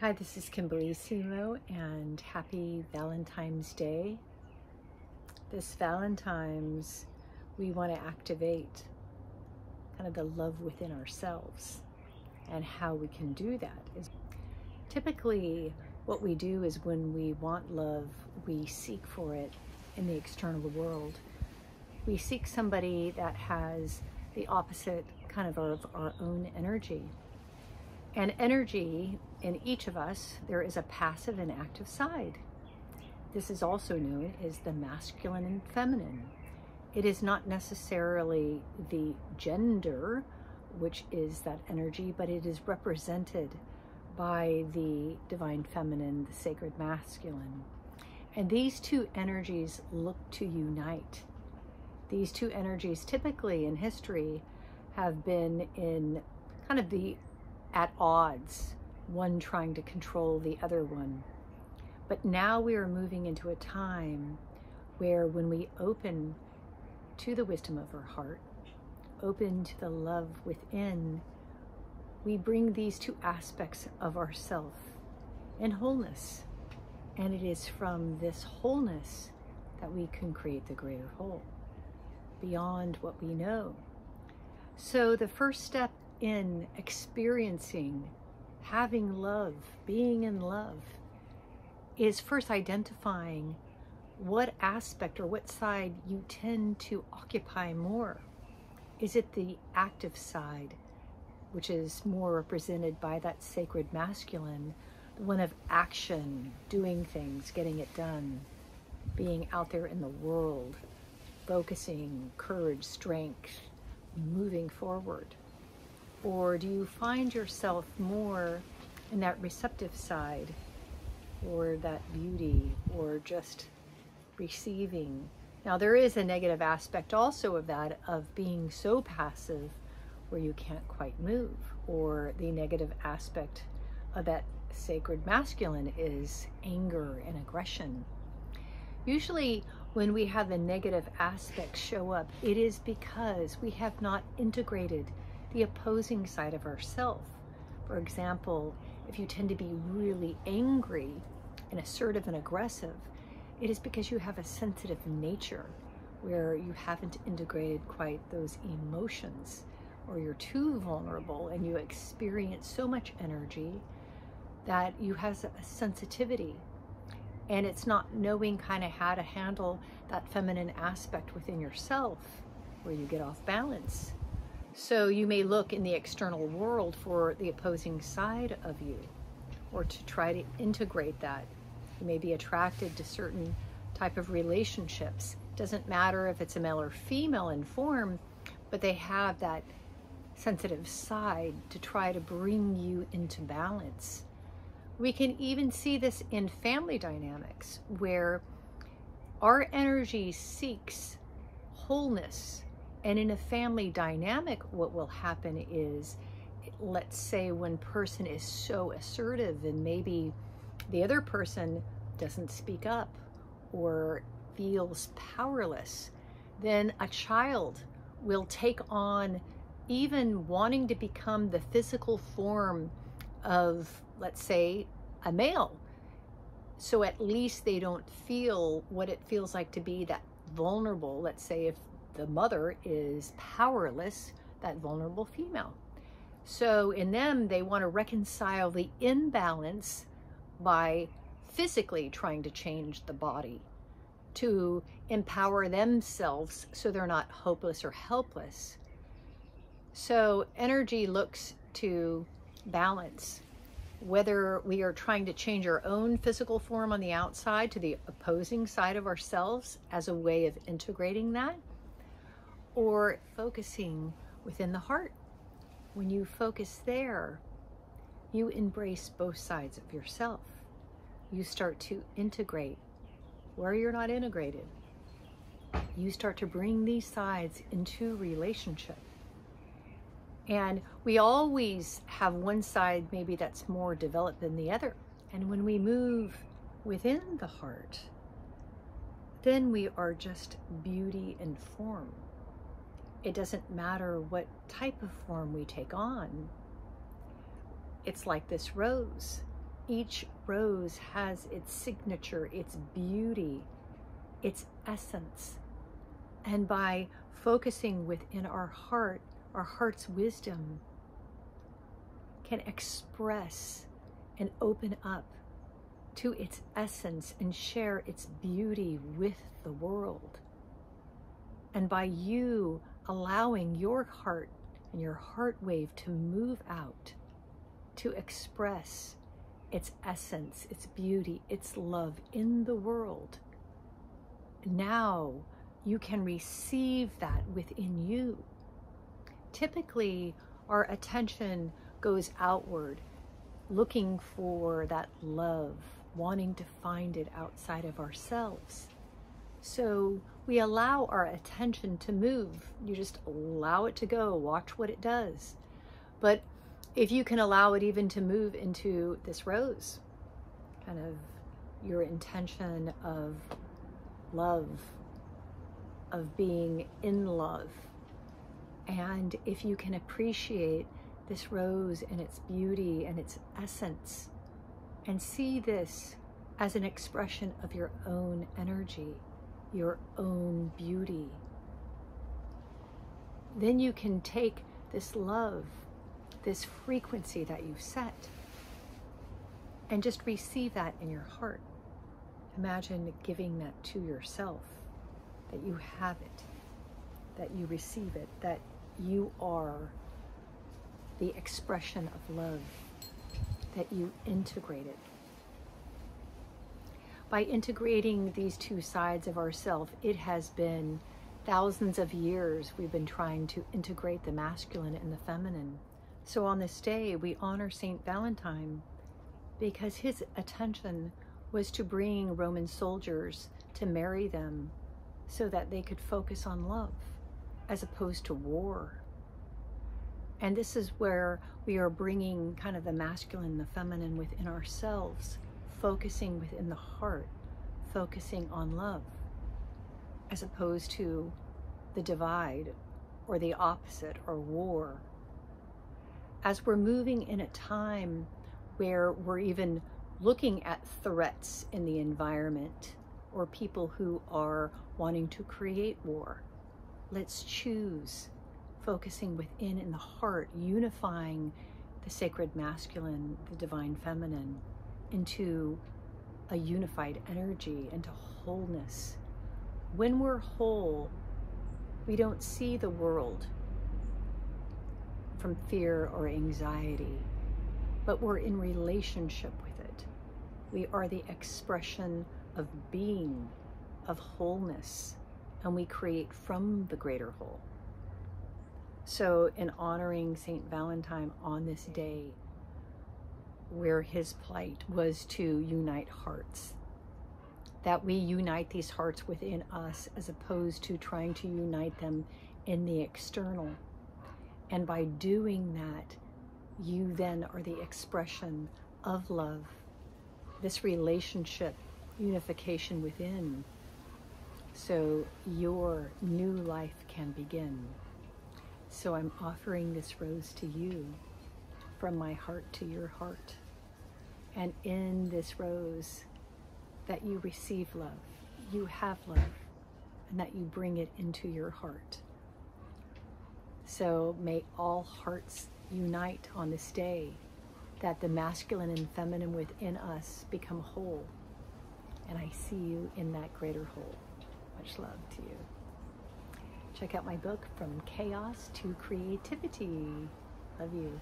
Hi, this is Bellisimo, and happy Valentine's Day. This Valentine's, we want to activate kind of the love within ourselves, and how we can do that is typically what we do is when we want love, we seek for it in the external world. We seek somebody that has the opposite kind of our own energy. And energy, in each of us, there is a passive and active side. This is also known as the masculine and feminine. It is not necessarily the gender, which is that energy, but it is represented by the divine feminine, the sacred masculine. And these two energies look to unite. These two energies typically in history have been in kind of at odds, one trying to control the other one. But now we are moving into a time where when we open to the wisdom of our heart, open to the love within, we bring these two aspects of ourself in wholeness. And it is from this wholeness that we can create the greater whole, beyond what we know. So the first step in experiencing, having love, being in love, is first identifying what aspect or what side you tend to occupy more. Is it the active side, which is more represented by that sacred masculine, the one of action, doing things, getting it done, being out there in the world, focusing, courage, strength, moving forward? Or do you find yourself more in that receptive side, or that beauty, or just receiving? Now, there is a negative aspect also of that, of being so passive where you can't quite move, or the negative aspect of that sacred masculine is anger and aggression. Usually when we have the negative aspects show up, it is because we have not integrated the opposing side of ourself. For example, if you tend to be really angry and assertive and aggressive, it is because you have a sensitive nature where you haven't integrated quite those emotions, or you're too vulnerable and you experience so much energy that you have a sensitivity, and it's not knowing kind of how to handle that feminine aspect within yourself where you get off balance. So you may look in the external world for the opposing side of you, or to try to integrate that. You may be attracted to certain type of relationships. Doesn't matter if it's a male or female in form, but they have that sensitive side to try to bring you into balance. We can even see this in family dynamics, where our energy seeks wholeness. And in a family dynamic, what will happen is, let's say one person is so assertive and maybe the other person doesn't speak up or feels powerless, then a child will take on even wanting to become the physical form of, let's say, a male. So at least they don't feel what it feels like to be that vulnerable. Let's say if the mother is powerless, that vulnerable female. So in them, they want to reconcile the imbalance by physically trying to change the body to empower themselves so they're not hopeless or helpless. So energy looks to balance, whether we are trying to change our own physical form on the outside to the opposing side of ourselves as a way of integrating that, or focusing within the heart. When you focus there, you embrace both sides of yourself. You start to integrate where you're not integrated. You start to bring these sides into relationship. And we always have one side maybe that's more developed than the other. And when we move within the heart, then we are just beauty and form. It doesn't matter what type of form we take on. It's like this rose. Each rose has its signature, its beauty, its essence. And by focusing within our heart's wisdom can express and open up to its essence and share its beauty with the world. And by you allowing your heart and your heart wave to move out, to express its essence, its beauty, its love in the world, now you can receive that within you. Typically, our attention goes outward, looking for that love, wanting to find it outside of ourselves. So we allow our attention to move. You just allow it to go, watch what it does. But if you can allow it even to move into this rose, kind of your intention of love, of being in love, and if you can appreciate this rose and its beauty and its essence, and see this as an expression of your own energy, your own beauty, then you can take this love, this frequency that you've set, and just receive that in your heart. Imagine giving that to yourself, that you have it, that you receive it, that you are the expression of love, that you integrate it. By integrating these two sides of ourself, it has been thousands of years we've been trying to integrate the masculine and the feminine. So on this day, we honor Saint Valentine because his attention was to bring Roman soldiers to marry them so that they could focus on love as opposed to war. And this is where we are bringing kind of the masculine and the feminine within ourselves, focusing within the heart, focusing on love, as opposed to the divide or the opposite or war. As we're moving in a time where we're even looking at threats in the environment or people who are wanting to create war, let's choose focusing within in the heart, unifying the sacred masculine, the divine feminine, into a unified energy, into wholeness. When we're whole, we don't see the world from fear or anxiety, but we're in relationship with it. We are the expression of being, of wholeness, and we create from the greater whole. So in honoring Saint Valentine on this day, where his plight was to unite hearts, that we unite these hearts within us as opposed to trying to unite them in the external. And by doing that, you then are the expression of love, this relationship, unification within, so your new life can begin. So I'm offering this rose to you, from my heart to your heart. And in this rose, that you receive love, you have love, and that you bring it into your heart. So may all hearts unite on this day, that the masculine and feminine within us become whole. And I see you in that greater whole. Much love to you. Check out my book, From Chaos to Creativity. Love you.